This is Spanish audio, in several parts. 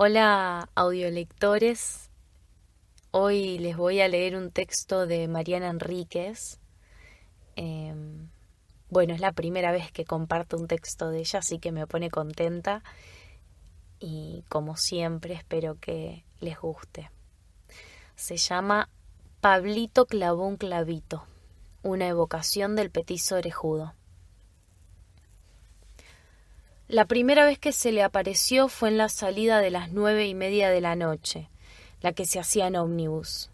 Hola audiolectores, hoy les voy a leer un texto de Mariana Enríquez. Bueno, es la primera vez que comparto un texto de ella, así que me pone contenta y como siempre espero que les guste. Se llama Pablito clavó un clavito, una evocación del petiso orejudo. La primera vez que se le apareció fue en la salida de las 9:30 de la noche, la que se hacía en ómnibus.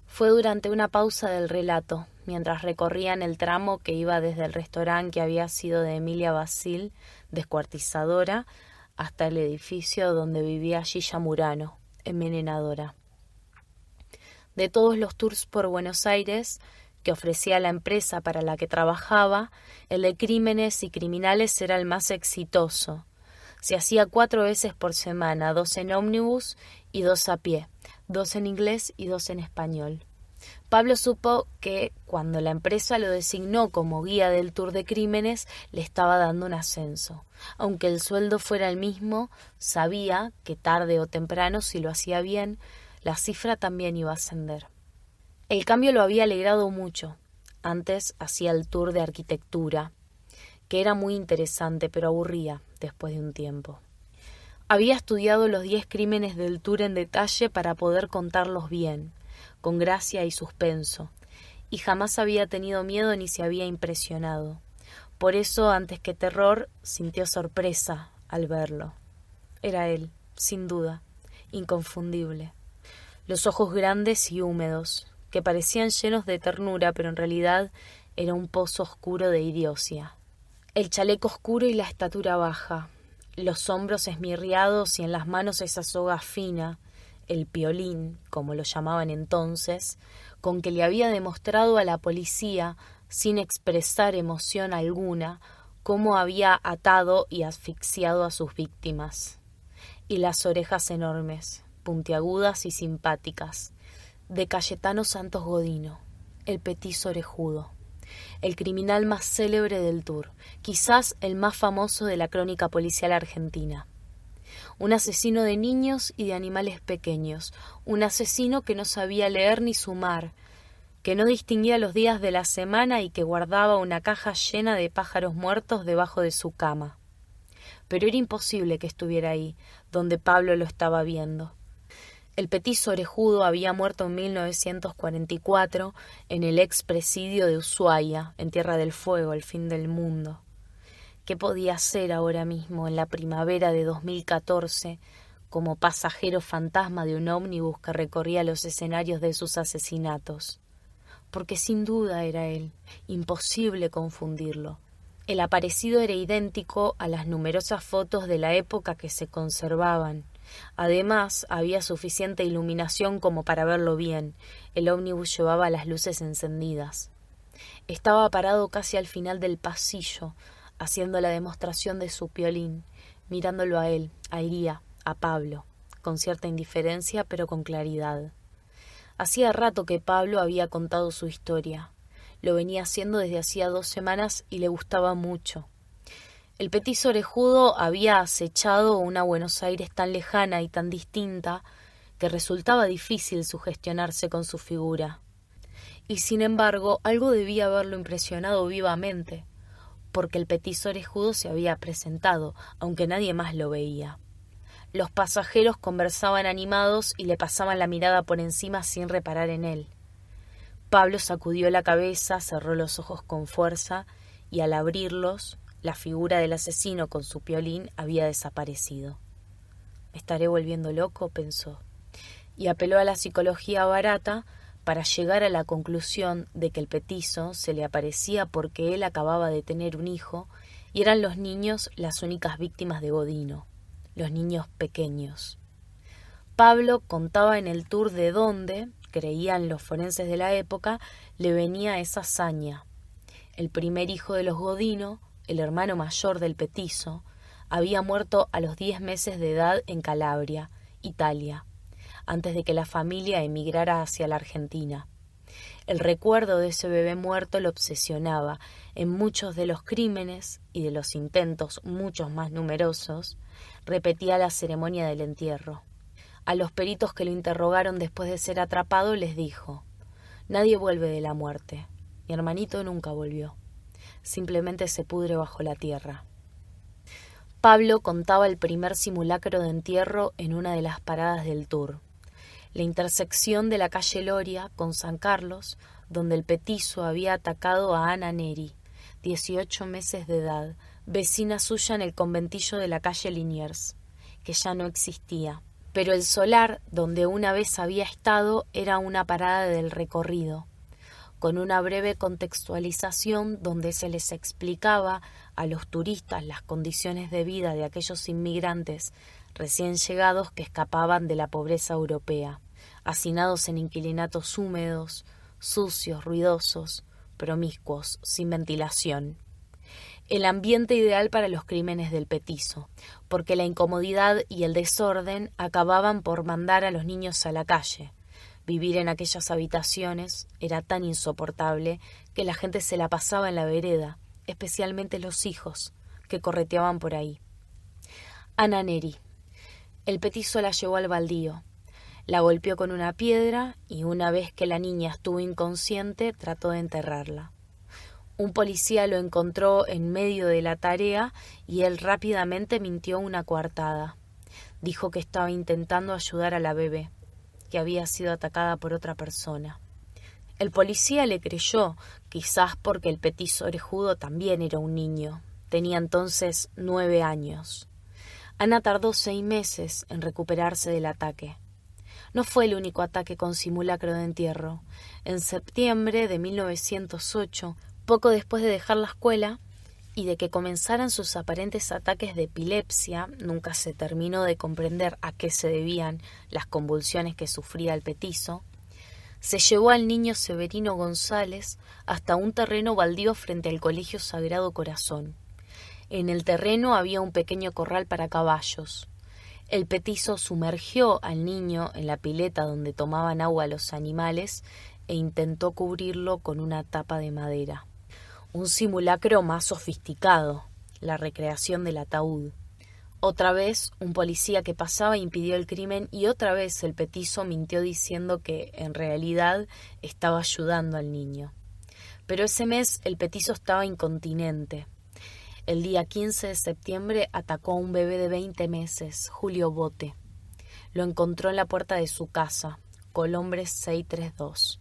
Fue durante una pausa del relato, mientras recorrían el tramo que iba desde el restaurante que había sido de Emilia Basil, descuartizadora, hasta el edificio donde vivía Gilla Murano, envenenadora. De todos los tours por Buenos Aires que ofrecía la empresa para la que trabajaba, el de crímenes y criminales era el más exitoso. Se hacía 4 veces por semana, 2 en ómnibus y 2 a pie, 2 en inglés y 2 en español. Pablo supo que, cuando la empresa lo designó como guía del tour de crímenes, le estaba dando un ascenso. Aunque el sueldo fuera el mismo, sabía que tarde o temprano, si lo hacía bien, la cifra también iba a ascender. El cambio lo había alegrado mucho. Antes hacía el tour de arquitectura, que era muy interesante, pero aburría después de un tiempo. Había estudiado los 10 crímenes del tour en detalle para poder contarlos bien, con gracia y suspenso, y jamás había tenido miedo ni se había impresionado. Por eso, antes que terror, sintió sorpresa al verlo. Era él, sin duda, inconfundible. Los ojos grandes y húmedos, que parecían llenos de ternura, pero en realidad era un pozo oscuro de idiocia. El chaleco oscuro y la estatura baja, los hombros esmirriados y en las manos esa soga fina, el piolín, como lo llamaban entonces, con que le había demostrado a la policía, sin expresar emoción alguna, cómo había atado y asfixiado a sus víctimas. Y las orejas enormes, puntiagudas y simpáticas, de Cayetano Santos Godino, el petiso orejudo, el criminal más célebre del tour, quizás el más famoso de la crónica policial argentina. Un asesino de niños y de animales pequeños, un asesino que no sabía leer ni sumar, que no distinguía los días de la semana y que guardaba una caja llena de pájaros muertos debajo de su cama. Pero era imposible que estuviera ahí, donde Pablo lo estaba viendo. El petiso orejudo había muerto en 1944 en el expresidio de Ushuaia, en Tierra del Fuego, el fin del mundo. ¿Qué podía hacer ahora mismo, en la primavera de 2014, como pasajero fantasma de un ómnibus que recorría los escenarios de sus asesinatos? Porque sin duda era él, imposible confundirlo. El aparecido era idéntico a las numerosas fotos de la época que se conservaban. Además, había suficiente iluminación como para verlo bien. El ómnibus llevaba las luces encendidas. Estaba parado casi al final del pasillo, haciendo la demostración de su piolín, mirándolo a él, a Iría, a Pablo, con cierta indiferencia pero con claridad. Hacía rato que Pablo había contado su historia. Lo venía haciendo desde hacía 2 semanas y le gustaba mucho. El petiso orejudo había acechado una Buenos Aires tan lejana y tan distinta que resultaba difícil sugestionarse con su figura. Y sin embargo, algo debía haberlo impresionado vivamente, porque el petiso orejudo se había presentado, aunque nadie más lo veía. Los pasajeros conversaban animados y le pasaban la mirada por encima sin reparar en él. Pablo sacudió la cabeza, cerró los ojos con fuerza y al abrirlos, la figura del asesino con su piolín había desaparecido. «¿Me estaré volviendo loco?», pensó, y apeló a la psicología barata para llegar a la conclusión de que el petizo se le aparecía porque él acababa de tener un hijo y eran los niños las únicas víctimas de Godino, los niños pequeños. Pablo contaba en el tour de dónde, creían los forenses de la época, le venía esa hazaña. El primer hijo de los Godino, el hermano mayor del petizo, había muerto a los 10 meses de edad en Calabria, Italia, antes de que la familia emigrara hacia la Argentina. El recuerdo de ese bebé muerto lo obsesionaba. En muchos de los crímenes y de los intentos, muchos más numerosos, repetía la ceremonia del entierro. A los peritos que lo interrogaron después de ser atrapado les dijo: «Nadie vuelve de la muerte. Mi hermanito nunca volvió. Simplemente se pudre bajo la tierra». Pablo contaba el primer simulacro de entierro en una de las paradas del tour, la intersección de la calle Loria con San Carlos, donde el petizo había atacado a Ana Neri, 18 meses de edad, vecina suya en el conventillo de la calle Liniers, que ya no existía. Pero el solar, donde una vez había estado, era una parada del recorrido, con una breve contextualización donde se les explicaba a los turistas las condiciones de vida de aquellos inmigrantes recién llegados que escapaban de la pobreza europea, hacinados en inquilinatos húmedos, sucios, ruidosos, promiscuos, sin ventilación. El ambiente ideal para los crímenes del petizo, porque la incomodidad y el desorden acababan por mandar a los niños a la calle. Vivir en aquellas habitaciones era tan insoportable que la gente se la pasaba en la vereda, especialmente los hijos, que correteaban por ahí. Ana Neri. El petizo la llevó al baldío. La golpeó con una piedra y una vez que la niña estuvo inconsciente trató de enterrarla. Un policía lo encontró en medio de la tarea y él rápidamente mintió una coartada. Dijo que estaba intentando ayudar a la bebé, que había sido atacada por otra persona. El policía le creyó, quizás porque el petizo orejudo también era un niño. Tenía entonces 9 años. Ana tardó 6 meses en recuperarse del ataque. No fue el único ataque con simulacro de entierro. En septiembre de 1908, poco después de dejar la escuela y de que comenzaran sus aparentes ataques de epilepsia, nunca se terminó de comprender a qué se debían las convulsiones que sufría el petizo, se llevó al niño Severino González hasta un terreno baldío frente al Colegio Sagrado Corazón. En el terreno había un pequeño corral para caballos. El petizo sumergió al niño en la pileta donde tomaban agua los animales e intentó cubrirlo con una tapa de madera. Un simulacro más sofisticado, la recreación del ataúd. Otra vez un policía que pasaba impidió el crimen y otra vez el petizo mintió diciendo que en realidad estaba ayudando al niño. Pero ese mes el petizo estaba incontinente. El día 15 de septiembre atacó a un bebé de 20 meses, Julio Bote. Lo encontró en la puerta de su casa, Colombres 632.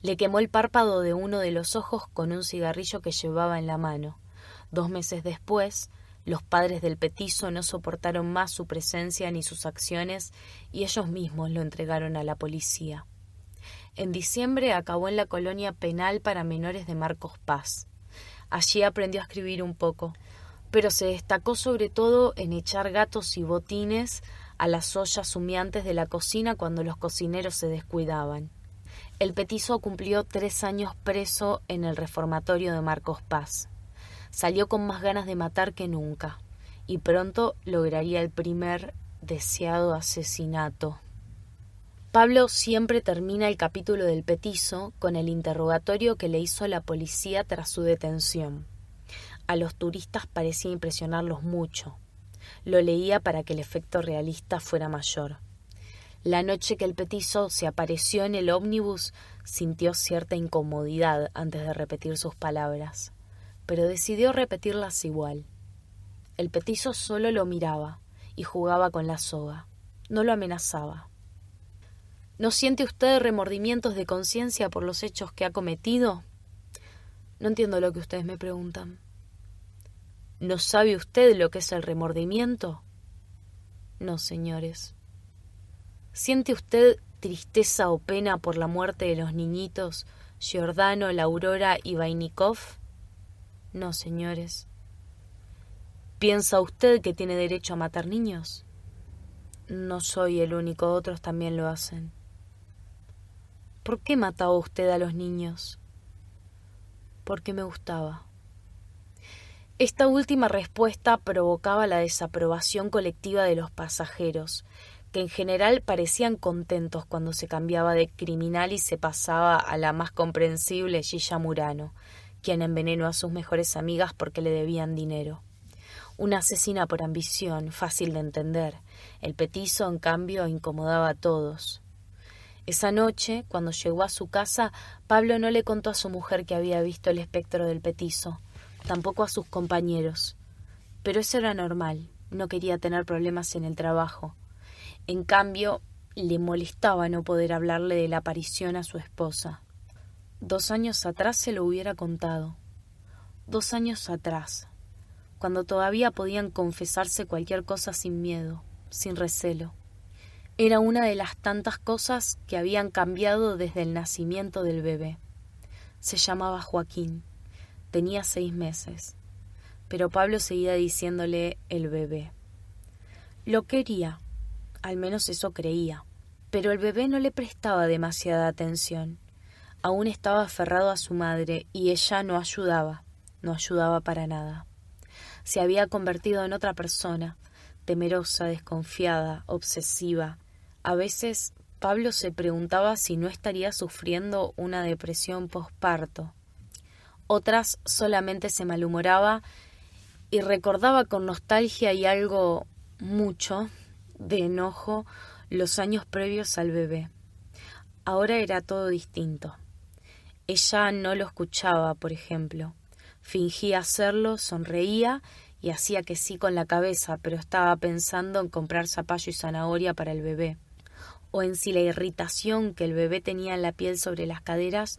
Le quemó el párpado de uno de los ojos con un cigarrillo que llevaba en la mano. 2 meses después, los padres del petizo no soportaron más su presencia ni sus acciones y ellos mismos lo entregaron a la policía. En diciembre acabó en la colonia penal para menores de Marcos Paz. Allí aprendió a escribir un poco, pero se destacó sobre todo en echar gatos y botines a las ollas humeantes de la cocina cuando los cocineros se descuidaban. El petizo cumplió 3 años preso en el reformatorio de Marcos Paz. Salió con más ganas de matar que nunca, y pronto lograría el primer deseado asesinato. Pablo siempre termina el capítulo del petizo con el interrogatorio que le hizo la policía tras su detención. A los turistas parecía impresionarlos mucho. Lo leía para que el efecto realista fuera mayor. La noche que el petizo se apareció en el ómnibus, sintió cierta incomodidad antes de repetir sus palabras, pero decidió repetirlas igual. El petizo solo lo miraba y jugaba con la soga. No lo amenazaba. ¿No siente usted remordimientos de conciencia por los hechos que ha cometido? No entiendo lo que ustedes me preguntan. ¿No sabe usted lo que es el remordimiento? No, señores. ¿Siente usted tristeza o pena por la muerte de los niñitos Giordano, La Aurora y Vainikov? No, señores. ¿Piensa usted que tiene derecho a matar niños? No soy el único, otros también lo hacen. ¿Por qué mataba usted a los niños? Porque me gustaba. Esta última respuesta provocaba la desaprobación colectiva de los pasajeros, que en general parecían contentos cuando se cambiaba de criminal y se pasaba a la más comprensible Gilla Murano, quien envenenó a sus mejores amigas porque le debían dinero. Una asesina por ambición, fácil de entender. El petizo, en cambio, incomodaba a todos. Esa noche, cuando llegó a su casa, Pablo no le contó a su mujer que había visto el espectro del petizo, tampoco a sus compañeros. Pero eso era normal, no quería tener problemas en el trabajo. En cambio, le molestaba no poder hablarle de la aparición a su esposa. 2 años atrás se lo hubiera contado. 2 años atrás, cuando todavía podían confesarse cualquier cosa sin miedo, sin recelo. Era una de las tantas cosas que habían cambiado desde el nacimiento del bebé. Se llamaba Joaquín. Tenía 6 meses. Pero Pablo seguía diciéndole el bebé. Lo quería, al menos eso creía. Pero el bebé no le prestaba demasiada atención. Aún estaba aferrado a su madre y ella no ayudaba para nada. Se había convertido en otra persona, temerosa, desconfiada, obsesiva. A veces Pablo se preguntaba si no estaría sufriendo una depresión posparto. Otras solamente se malhumoraba y recordaba con nostalgia y algo mucho de enojo los años previos al bebé. Ahora era todo distinto. Ella no lo escuchaba, por ejemplo. Fingía hacerlo, sonreía y hacía que sí con la cabeza, pero estaba pensando en comprar zapallo y zanahoria para el bebé, o en si la irritación que el bebé tenía en la piel sobre las caderas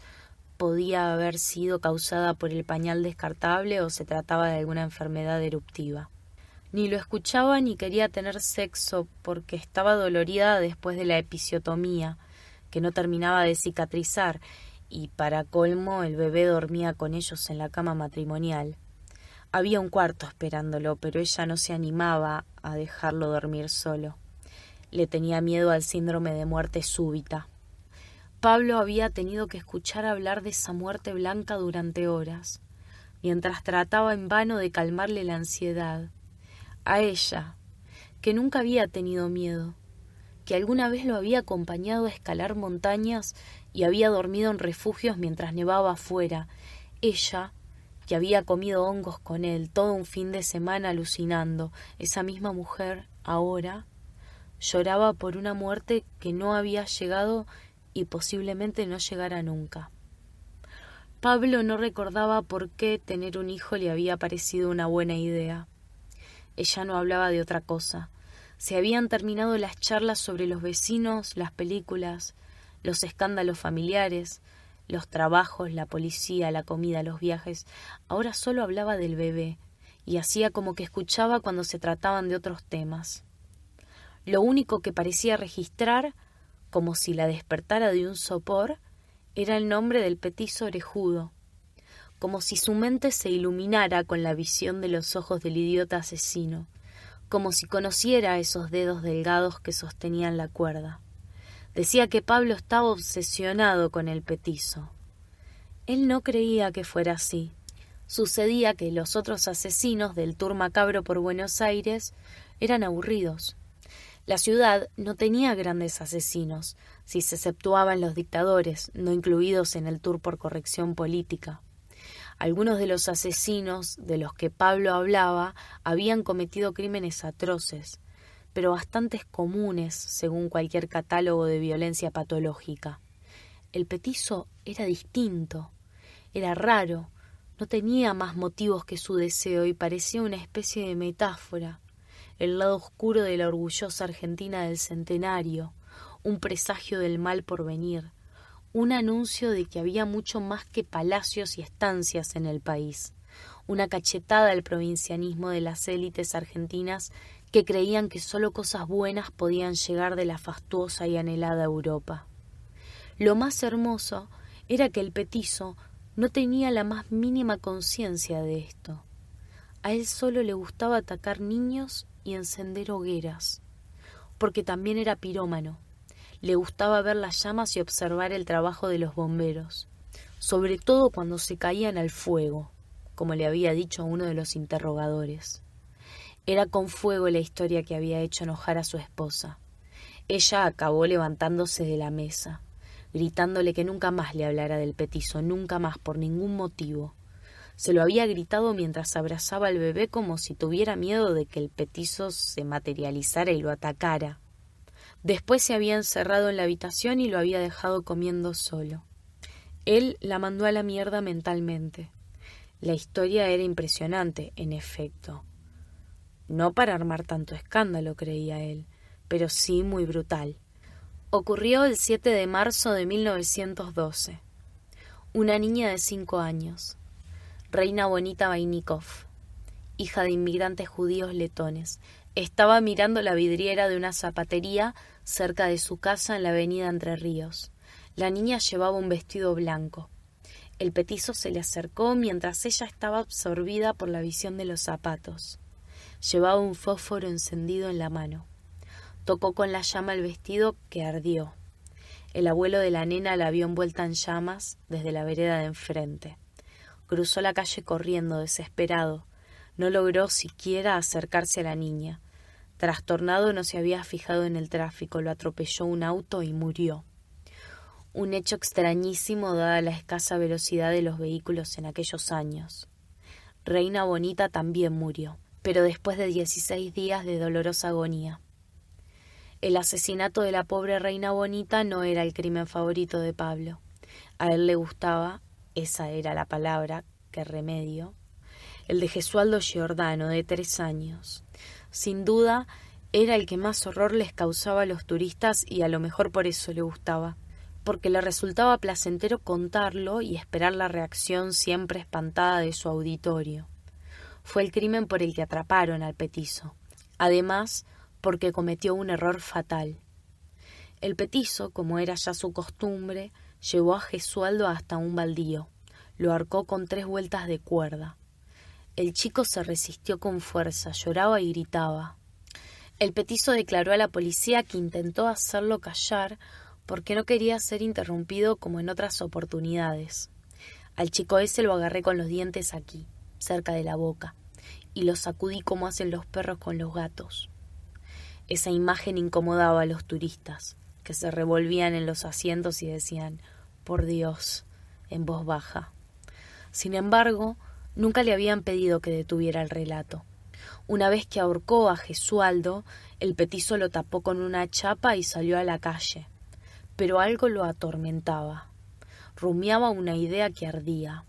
podía haber sido causada por el pañal descartable o se trataba de alguna enfermedad eruptiva. Ni lo escuchaba ni quería tener sexo porque estaba dolorida después de la episiotomía, que no terminaba de cicatrizar, y para colmo el bebé dormía con ellos en la cama matrimonial. Había un cuarto esperándolo, pero ella no se animaba a dejarlo dormir solo. Le tenía miedo al síndrome de muerte súbita. Pablo había tenido que escuchar hablar de esa muerte blanca durante horas, mientras trataba en vano de calmarle la ansiedad. A ella, que nunca había tenido miedo, que alguna vez lo había acompañado a escalar montañas y había dormido en refugios mientras nevaba afuera. Ella, que había comido hongos con él todo un fin de semana alucinando. Esa misma mujer, ahora, lloraba por una muerte que no había llegado y posiblemente no llegara nunca. Pablo no recordaba por qué tener un hijo le había parecido una buena idea. Ella no hablaba de otra cosa. Se habían terminado las charlas sobre los vecinos, las películas, los escándalos familiares, los trabajos, la policía, la comida, los viajes. Ahora solo hablaba del bebé y hacía como que escuchaba cuando se trataban de otros temas. Lo único que parecía registrar, como si la despertara de un sopor, era el nombre del petizo orejudo, como si su mente se iluminara con la visión de los ojos del idiota asesino, como si conociera esos dedos delgados que sostenían la cuerda. Decía que Pablo estaba obsesionado con el petizo. Él no creía que fuera así. Sucedía que los otros asesinos del tour macabro por Buenos Aires eran aburridos. La ciudad no tenía grandes asesinos, si se exceptuaban los dictadores, no incluidos en el tour por corrección política. Algunos de los asesinos de los que Pablo hablaba habían cometido crímenes atroces, pero bastante comunes según cualquier catálogo de violencia patológica. El petizo era distinto, era raro, no tenía más motivos que su deseo y parecía una especie de metáfora, el lado oscuro de la orgullosa Argentina del centenario, un presagio del mal por venir, un anuncio de que había mucho más que palacios y estancias en el país, una cachetada al provincianismo de las élites argentinas que creían que solo cosas buenas podían llegar de la fastuosa y anhelada Europa. Lo más hermoso era que el petizo no tenía la más mínima conciencia de esto. A él solo le gustaba atacar niños y encender hogueras, porque también era pirómano. Le gustaba ver las llamas y observar el trabajo de los bomberos, sobre todo cuando se caían al fuego, como le había dicho a uno de los interrogadores. Era con fuego la historia que había hecho enojar a su esposa. Ella acabó levantándose de la mesa, gritándole que nunca más le hablara del petizo, nunca más, por ningún motivo. Se lo había gritado mientras abrazaba al bebé como si tuviera miedo de que el petizo se materializara y lo atacara. Después se había encerrado en la habitación y lo había dejado comiendo solo. Él la mandó a la mierda mentalmente. La historia era impresionante, en efecto. No para armar tanto escándalo, creía él, pero sí muy brutal. Ocurrió el 7 de marzo de 1912. Una niña de 5 años, Reina Bonita Vainikov, hija de inmigrantes judíos letones, estaba mirando la vidriera de una zapatería cerca de su casa en la avenida Entre Ríos. La niña llevaba un vestido blanco. El petizo se le acercó mientras ella estaba absorbida por la visión de los zapatos. Llevaba un fósforo encendido en la mano. Tocó con la llama el vestido, que ardió. El abuelo de la nena la vio envuelta en llamas desde la vereda de enfrente. Cruzó la calle corriendo, desesperado. No logró siquiera acercarse a la niña. Trastornado, no se había fijado en el tráfico, lo atropelló un auto y murió. Un hecho extrañísimo dada la escasa velocidad de los vehículos en aquellos años. Reina Bonita también murió, pero después de 16 días de dolorosa agonía. El asesinato de la pobre Reina Bonita no era el crimen favorito de Pablo. A él le gustaba, esa era la palabra, qué remedio, el de Gesualdo Giordano, de 3 años. Sin duda, era el que más horror les causaba a los turistas y a lo mejor por eso le gustaba, porque le resultaba placentero contarlo y esperar la reacción siempre espantada de su auditorio. Fue el crimen por el que atraparon al petizo. Además, porque cometió un error fatal. El petizo, como era ya su costumbre, llevó a Gesualdo hasta un baldío. Lo ahorcó con 3 vueltas de cuerda. El chico se resistió con fuerza, lloraba y gritaba. El petizo declaró a la policía que intentó hacerlo callar porque no quería ser interrumpido como en otras oportunidades. Al chico ese lo agarré con los dientes aquí, cerca de la boca, y lo sacudí como hacen los perros con los gatos. Esa imagen incomodaba a los turistas, que se revolvían en los asientos y decían «por Dios», en voz baja. Sin embargo, nunca le habían pedido que detuviera el relato. Una vez que ahorcó a Gesualdo, el petizo lo tapó con una chapa y salió a la calle. Pero algo lo atormentaba. Rumiaba una idea que ardía.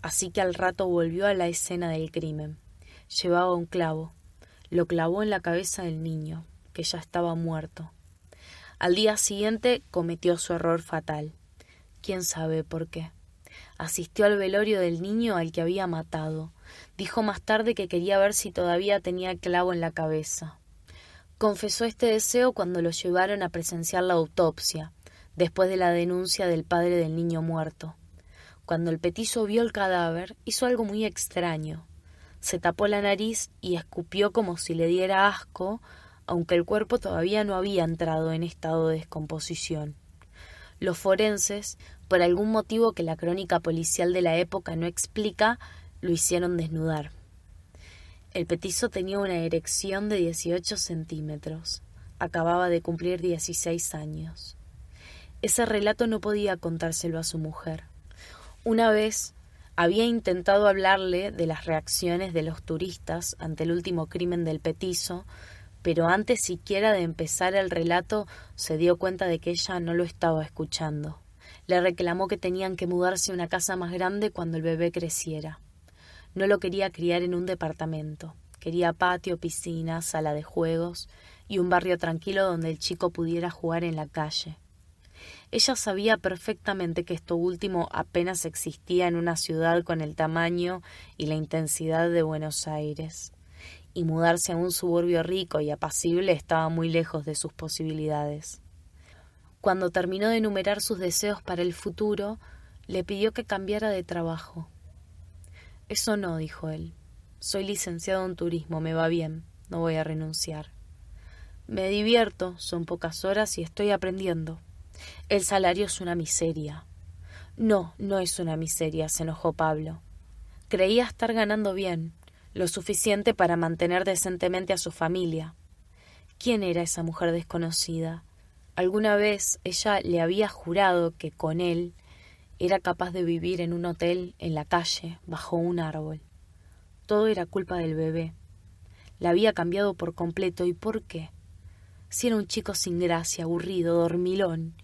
Así que al rato volvió a la escena del crimen. Llevaba un clavo. Lo clavó en la cabeza del niño, que ya estaba muerto. Al día siguiente cometió su error fatal. ¿Quién sabe por qué? Asistió al velorio del niño al que había matado. Dijo más tarde que quería ver si todavía tenía el clavo en la cabeza. Confesó este deseo cuando lo llevaron a presenciar la autopsia, después de la denuncia del padre del niño muerto. Cuando el petizo vio el cadáver, hizo algo muy extraño. Se tapó la nariz y escupió como si le diera asco, aunque el cuerpo todavía no había entrado en estado de descomposición. Los forenses, por algún motivo que la crónica policial de la época no explica, lo hicieron desnudar. El petizo tenía una erección de 18 centímetros. Acababa de cumplir 16 años. Ese relato no podía contárselo a su mujer. Una vez había intentado hablarle de las reacciones de los turistas ante el último crimen del petizo, pero antes siquiera de empezar el relato se dio cuenta de que ella no lo estaba escuchando. Le reclamó que tenían que mudarse a una casa más grande cuando el bebé creciera. No lo quería criar en un departamento. Quería patio, piscina, sala de juegos y un barrio tranquilo donde el chico pudiera jugar en la calle. Ella sabía perfectamente que esto último apenas existía en una ciudad con el tamaño y la intensidad de Buenos Aires, y mudarse a un suburbio rico y apacible estaba muy lejos de sus posibilidades. Cuando terminó de enumerar sus deseos para el futuro, le pidió que cambiara de trabajo. «Eso no», dijo él. «Soy licenciado en turismo, me va bien, no voy a renunciar. Me divierto, son pocas horas y estoy aprendiendo. El salario es una miseria». «No, no es una miseria», se enojó Pablo. Creía estar ganando bien, lo suficiente para mantener decentemente a su familia. ¿Quién era esa mujer desconocida? Alguna vez ella le había jurado que con él Era capaz de vivir en un hotel, en la calle, bajo un árbol. Todo era culpa del bebé. La había cambiado por completo. ¿Y por qué? Si era un chico sin gracia, aburrido, dormilón,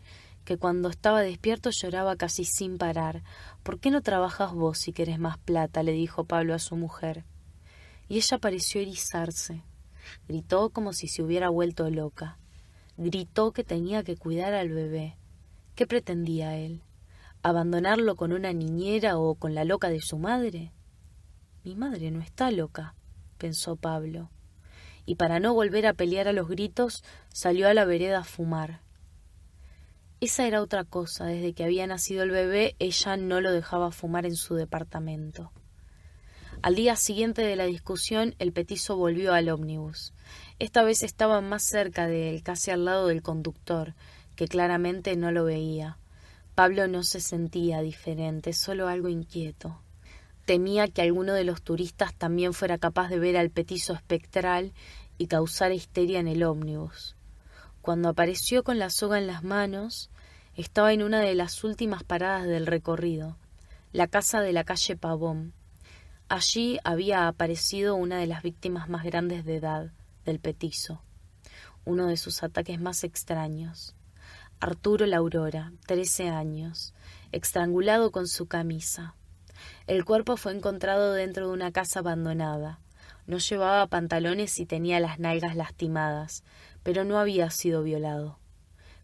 que cuando estaba despierto lloraba casi sin parar. ¿Por qué no trabajas vos si querés más plata?, le dijo Pablo a su mujer. Y ella pareció erizarse. Gritó como si se hubiera vuelto loca. Gritó que tenía que cuidar al bebé. ¿Qué pretendía él? ¿Abandonarlo con una niñera o con la loca de su madre? Mi madre no está loca, pensó Pablo. Y para no volver a pelear a los gritos, salió a la vereda a fumar. Esa era otra cosa. Desde que había nacido el bebé, ella no lo dejaba fumar en su departamento. Al día siguiente de la discusión, el petizo volvió al ómnibus. Esta vez estaba más cerca de él, casi al lado del conductor, que claramente no lo veía. Pablo no se sentía diferente, solo algo inquieto. Temía que alguno de los turistas también fuera capaz de ver al petizo espectral y causara histeria en el ómnibus. Cuando apareció con la soga en las manos, estaba en una de las últimas paradas del recorrido, la casa de la calle Pavón. Allí había aparecido una de las víctimas más grandes de edad del petizo, uno de sus ataques más extraños. Arturo Laurora, 13 años, estrangulado con su camisa. El cuerpo fue encontrado dentro de una casa abandonada. No llevaba pantalones y tenía las nalgas lastimadas, pero no había sido violado.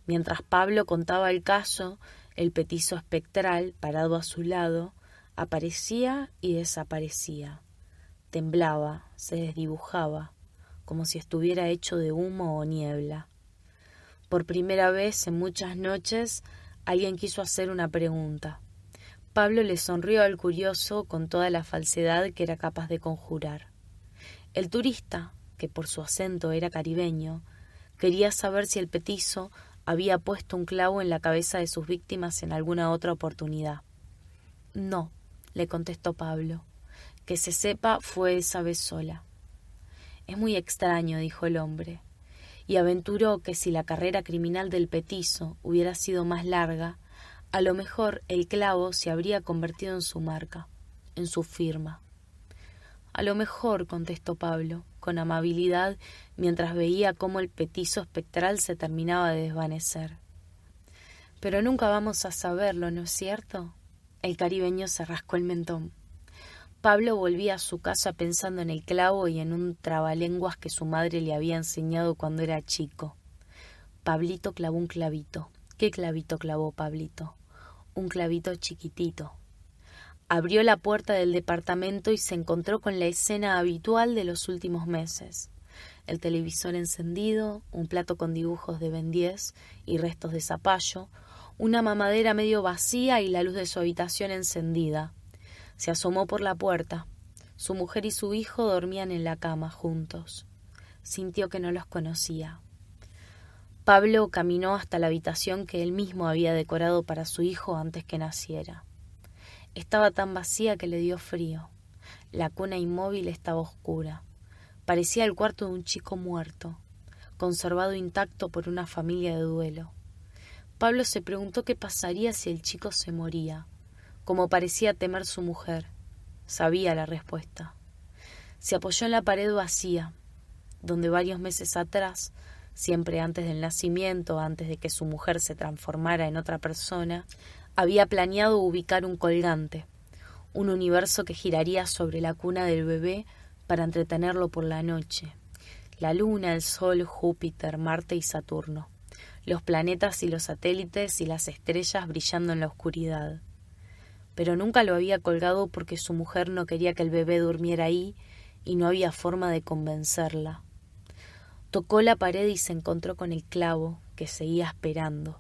Mientras Pablo contaba el caso, el petizo espectral, parado a su lado, aparecía y desaparecía. Temblaba, se desdibujaba, como si estuviera hecho de humo o niebla. Por primera vez en muchas noches, alguien quiso hacer una pregunta. Pablo le sonrió al curioso con toda la falsedad que era capaz de conjurar. El turista, que por su acento era caribeño, quería saber si el petizo había puesto un clavo en la cabeza de sus víctimas en alguna otra oportunidad. No, le contestó Pablo. Que se sepa, fue esa vez sola. Es muy extraño, dijo el hombre, y aventuró que si la carrera criminal del petizo hubiera sido más larga, a lo mejor el clavo se habría convertido en su marca, en su firma. A lo mejor, contestó Pablo, con amabilidad, mientras veía cómo el petizo espectral se terminaba de desvanecer. Pero nunca vamos a saberlo, ¿no es cierto? El caribeño se rascó el mentón. Pablo volvía a su casa pensando en el clavo y en un trabalenguas que su madre le había enseñado cuando era chico. Pablito clavó un clavito. ¿Qué clavito clavó Pablito? Un clavito chiquitito. Abrió la puerta del departamento y se encontró con la escena habitual de los últimos meses. El televisor encendido, un plato con dibujos de Ben 10 y restos de zapallo, una mamadera medio vacía y la luz de su habitación encendida. Se asomó por la puerta. Su mujer y su hijo dormían en la cama juntos. Sintió que no los conocía. Pablo caminó hasta la habitación que él mismo había decorado para su hijo antes que naciera. Estaba tan vacía que le dio frío. La cuna inmóvil estaba oscura. Parecía el cuarto de un chico muerto, conservado intacto por una familia de duelo. Pablo se preguntó qué pasaría si el chico se moría, como parecía temer su mujer. Sabía la respuesta. Se apoyó en la pared vacía, donde varios meses atrás, siempre antes del nacimiento, antes de que su mujer se transformara en otra persona, había planeado ubicar un colgante, un universo que giraría sobre la cuna del bebé para entretenerlo por la noche. La luna, el sol, Júpiter, Marte y Saturno, los planetas y los satélites y las estrellas brillando en la oscuridad. Pero nunca lo había colgado porque su mujer no quería que el bebé durmiera ahí y no había forma de convencerla. Tocó la pared y se encontró con el clavo que seguía esperando.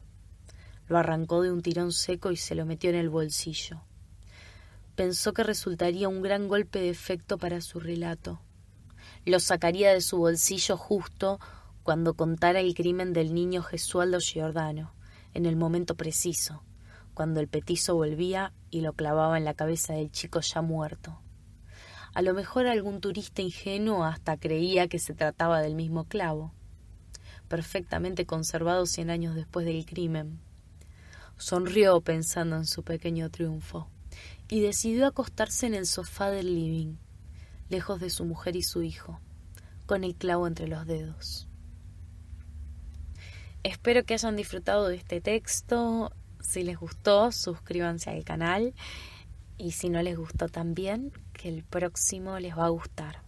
Lo arrancó de un tirón seco y se lo metió en el bolsillo. Pensó que resultaría un gran golpe de efecto para su relato. Lo sacaría de su bolsillo justo cuando contara el crimen del niño Gesualdo Giordano, en el momento preciso, cuando el petizo volvía y lo clavaba en la cabeza del chico ya muerto. A lo mejor algún turista ingenuo hasta creía que se trataba del mismo clavo, perfectamente conservado 100 años después del crimen. Sonrió pensando en su pequeño triunfo y decidió acostarse en el sofá del living, lejos de su mujer y su hijo, con el clavo entre los dedos. Espero que hayan disfrutado de este texto. Si les gustó, suscríbanse al canal. Y si no les gustó también, que el próximo les va a gustar.